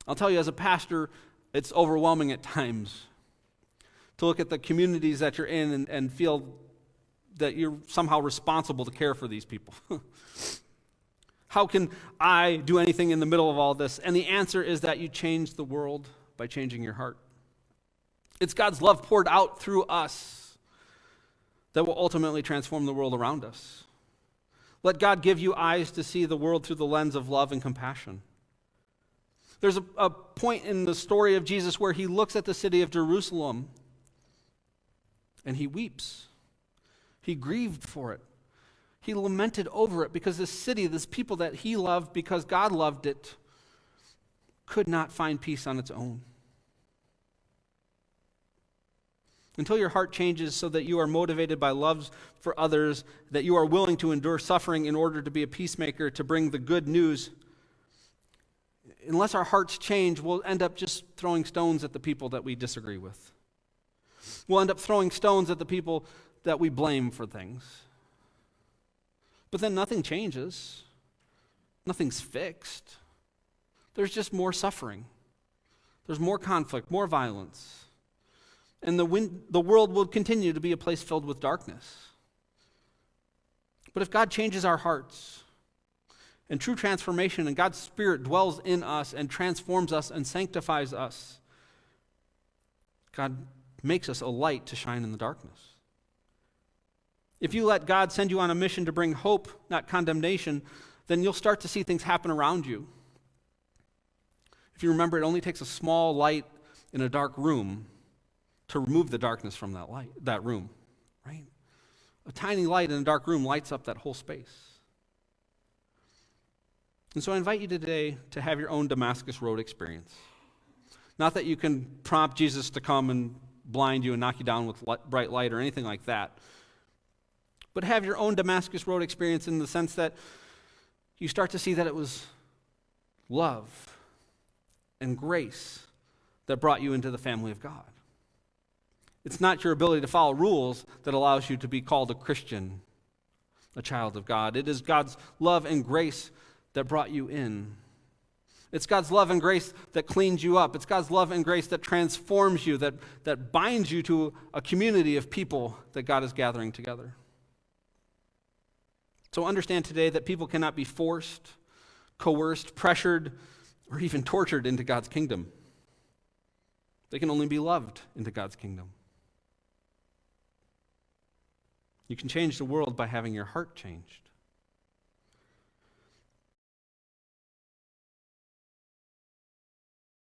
I'll tell you, as a pastor, it's overwhelming at times to look at the communities that you're in and feel that you're somehow responsible to care for these people. How can I do anything in the middle of all this? And the answer is that you change the world by changing your heart. It's God's love poured out through us that will ultimately transform the world around us. Let God give you eyes to see the world through the lens of love and compassion. There's a point in the story of Jesus where he looks at the city of Jerusalem and he weeps. He grieved for it. He lamented over it because this city, this people that he loved because God loved it, could not find peace on its own. Until your heart changes so that you are motivated by love for others, that you are willing to endure suffering in order to be a peacemaker, to bring the good news, unless our hearts change, we'll end up just throwing stones at the people that we disagree with. We'll end up throwing stones at the people that we blame for things. But then nothing changes. Nothing's fixed. There's just more suffering. There's more conflict, more violence. And the world will continue to be a place filled with darkness. But if God changes our hearts, and true transformation, and God's Spirit dwells in us and transforms us and sanctifies us, God makes us a light to shine in the darkness. If you let God send you on a mission to bring hope, not condemnation, then you'll start to see things happen around you. If you remember, it only takes a small light in a dark room to remove the darkness from that room, right? A tiny light in a dark room lights up that whole space. And so I invite you today to have your own Damascus Road experience. Not that you can prompt Jesus to come and blind you and knock you down with bright light or anything like that, but have your own Damascus Road experience in the sense that you start to see that it was love and grace that brought you into the family of God. It's not your ability to follow rules that allows you to be called a Christian, a child of God. It is God's love and grace that brought you in. It's God's love and grace that cleans you up. It's God's love and grace that transforms you, that binds you to a community of people that God is gathering together. So understand today that people cannot be forced, coerced, pressured, or even tortured into God's kingdom. They can only be loved into God's kingdom. You can change the world by having your heart changed.